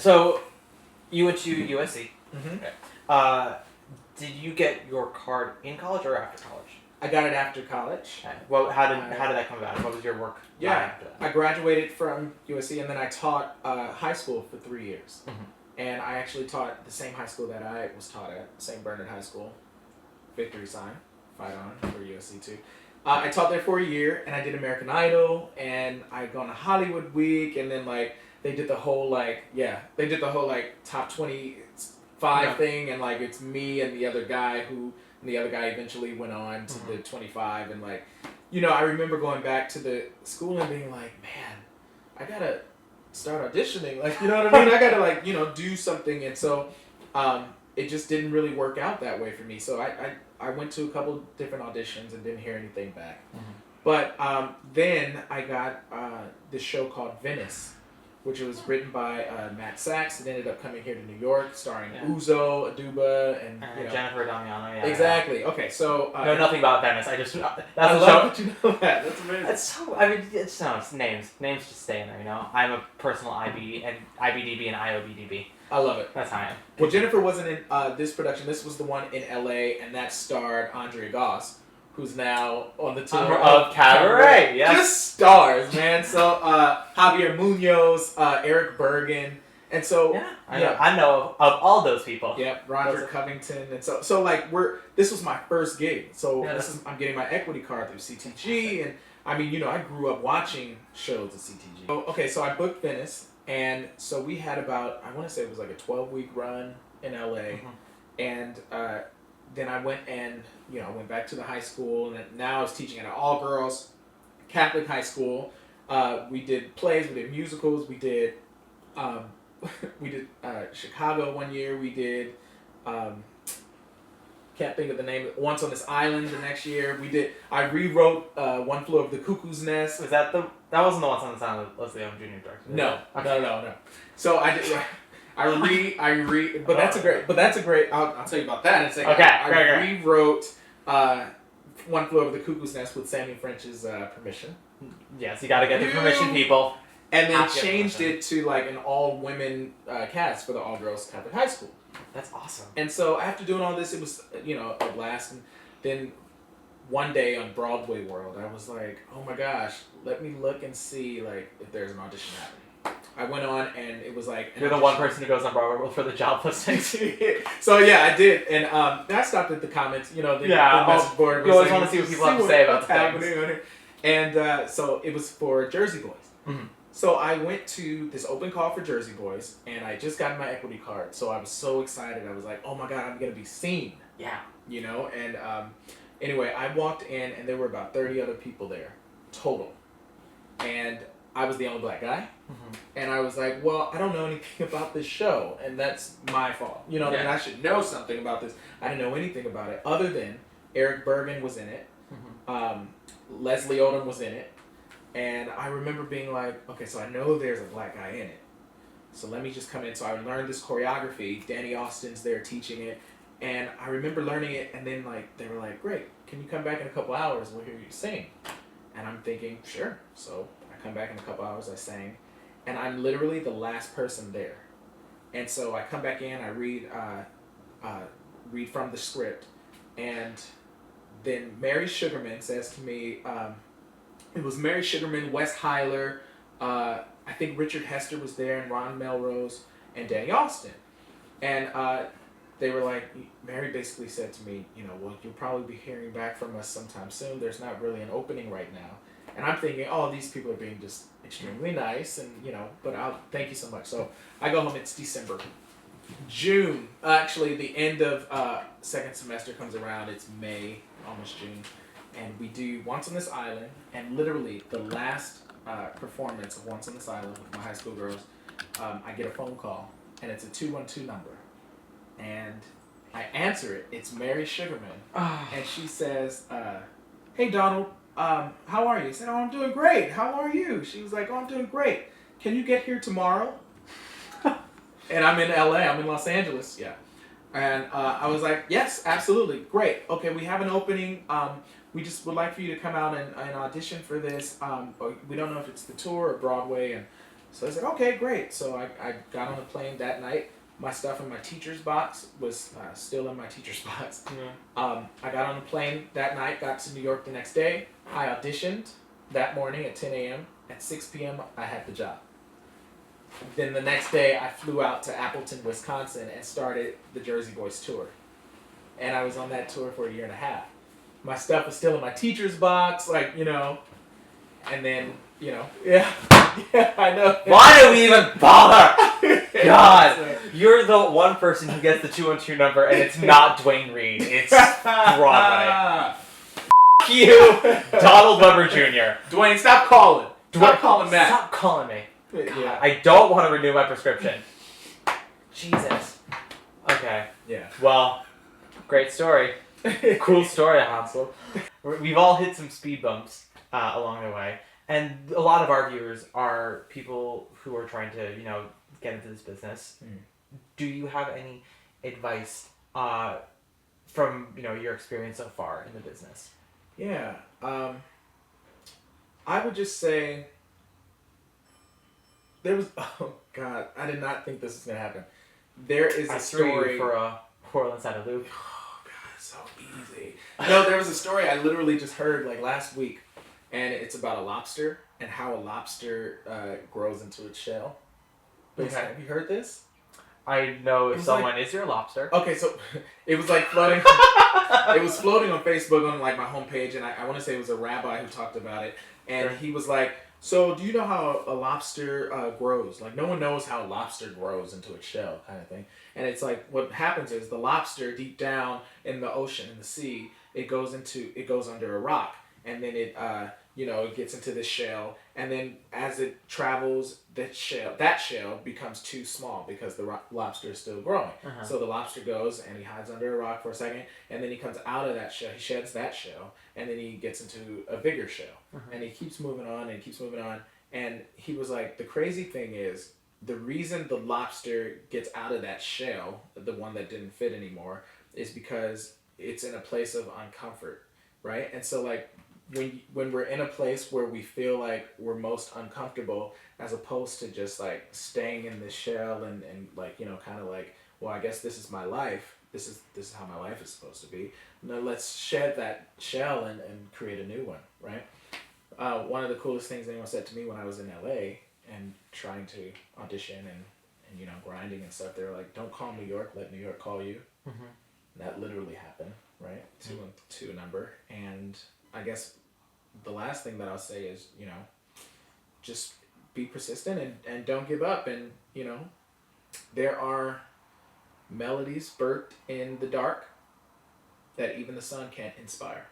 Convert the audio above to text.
So, you went to USC. Mm-hmm. Okay. Did you get your card in college or after college? I got it after college. Okay. Well, how did that come about? What was your work? Yeah, after that? I graduated from USC and then I taught high school for 3 years. Mm-hmm. And I actually taught the same high school that I was taught at, St. Bernard High School. Victory sign, fight on for USC too. I taught there for a year and I did American Idol and I gone to Hollywood Week and then like they did the whole top 25 thing and like it's me and the other guy eventually went on to the 25 and like, I remember going back to the school and being like, man, I gotta start auditioning, like, you know what I mean? I gotta like, do something. And so it just didn't really work out that way for me. So I went to a couple different auditions and didn't hear anything back. Mm-hmm. But then I got this show called Venice, which was written by Matt Sachs. It ended up coming here to New York, starring Uzo Aduba and Jennifer Damiano. Yeah, exactly. Yeah. Okay, so know nothing about Venice. I just that's I a love show. that you know that. That's amazing. It's so. I mean, it's names. Names just stay in there. I'm a personal IBDB and IOBDB. I love it. That's how I am. Well, Jennifer wasn't in this production. This was the one in LA, and that starred Andrea Goss, who's now on the tour of Cabaret. Yeah, just stars, man. So Javier Munoz, Eric Bergen, and so I know of all those people. Yeah, Roger Covington, and so like this was my first gig. So I'm getting my equity card through CTG, and I mean I grew up watching shows at CTG. So I booked Venice. And so we had about, I want to say it was like a 12-week run in LA. Mm-hmm. And then I went and, I went back to the high school. And now I was teaching at an all-girls Catholic high school. We did plays, we did musicals, we did Chicago one year. We did, can't think of the name, Once on This Island the next year. I rewrote One Flew Over the Cuckoo's Nest. Was that wasn't the Once on This Island Leslie Odom Jr. directed? No. So but that's a great, I'll tell you about that in a second. Okay, I rewrote One Flew Over the Cuckoo's Nest with Sammy French's permission. Yes, you gotta get the permission, people. And then changed it to like an all-women cast for the all-girls Catholic high school. That's awesome. And so after doing all this, it was, a blast. And then one day on Broadway World, I was like, oh my gosh, let me look and see like if there's an audition happening. I went on and it was like... You're the one person who goes on Broadway World for the job listings. So yeah, I did. And I stopped at the comments, the message board. You always want to see what people have to say about things. And so it was for Jersey Boys. Mm-hmm. So I went to this open call for Jersey Boys, and I just got my equity card. So I was so excited. I was like, oh my God, I'm going to be seen. Yeah. And anyway, I walked in, and there were about 30 other people there, total. And I was the only black guy. Mm-hmm. And I was like, well, I don't know anything about this show, and that's my fault. And I should know something about this. I didn't know anything about it, other than Eric Bergen was in it. Mm-hmm. Leslie Odom was in it. And I remember being like, okay, so I know there's a black guy in it. So let me just come in. So I learned this choreography. Danny Austin's there teaching it. And I remember learning it. And then like they were like, great, can you come back in a couple hours? We'll hear you sing. And I'm thinking, sure. So I come back in a couple hours. I sang. And I'm literally the last person there. And so I come back in. I read from the script. And then Mary Sugarman says to me... it was Mary Sugarman, Wes Hyler, I think Richard Hester was there, and Ron Melrose, and Danny Austin. And they were like, Mary basically said to me, well, you'll probably be hearing back from us sometime soon. There's not really an opening right now. And I'm thinking, oh, these people are being just extremely nice, and, but thank you so much. So I go home, it's December. June, actually, the end of second semester comes around, it's May, almost June. And we do Once on This Island, and literally the last performance of Once on This Island with my high school girls, I get a phone call, and it's a 212 number. And I answer it. It's Mary Sugarman. And she says, hey, Donald, how are you? I said, oh, I'm doing great. How are you? She was like, oh, I'm doing great. Can you get here tomorrow? And I'm in LA. I'm in Los Angeles. Yeah. And I was like, yes, absolutely. Great. Okay, we have an opening. We just would like for you to come out and audition for this. We don't know if it's the tour or Broadway. And So I said, okay, great. So I got on the plane that night. My stuff in my teacher's box was still in my teacher's box. I got on the plane that night, got to New York the next day. I auditioned that morning at 10 a.m. At 6 p.m., I had the job. Then the next day, I flew out to Appleton, Wisconsin, and started the Jersey Boys tour. And I was on that tour for a year and a half. My stuff was still in my teacher's box, like, and then, yeah, I know. Why do we even bother? God, you're the one person who gets the 212 number, and it's not Dwayne Reed. It's Broadway. You, Donald Weber Jr. Dwayne, stop calling. Stop calling Matt. Stop calling me. Yeah. I don't want to renew my prescription. Jesus. Okay. Yeah. Well, great story. Cool story, Hansel. We've all hit some speed bumps along the way. And a lot of our viewers are people who are trying to, get into this business. Do you have any advice from, your experience so far in the business? Yeah. I would just say oh God, I did not think this was going to happen. There is a story for a whirl inside a loop. Oh God, it's so easy. No, there was a story I literally just heard like last week, and it's about a lobster and how a lobster grows into its shell. Okay. Have you heard this? I know if someone is your lobster. Okay, so it was like floating. It was floating on Facebook on like my homepage, and I want to say it was a rabbi who talked about it, and he was like, "So do you know how a lobster grows? Like no one knows how a lobster grows into its shell, kind of thing." And it's like what happens is the lobster deep down in the ocean, in the sea, it goes under a rock, and then it gets into this shell, and then as it travels, that shell becomes too small because the lobster is still growing. Uh-huh. So the lobster goes and he hides under a rock for a second, and then he comes out of that shell. He sheds that shell, and then he gets into a bigger shell, and he keeps moving on and keeps moving on. And he was like, the crazy thing is, the reason the lobster gets out of that shell, the one that didn't fit anymore, is because it's in a place of uncomfort, right? And so like, when we're in a place where we feel like we're most uncomfortable, as opposed to just like staying in this shell and like, kind of like, well, I guess this is my life. This is how my life is supposed to be. Now let's shed that shell and create a new one, right? One of the coolest things anyone said to me when I was in LA and trying to audition and grinding and stuff, they were like, don't call New York, let New York call you. Mm-hmm. That literally happened, right? To a number. And I guess the last thing that I'll say is, just be persistent and don't give up. And, there are melodies birthed in the dark that even the sun can't inspire.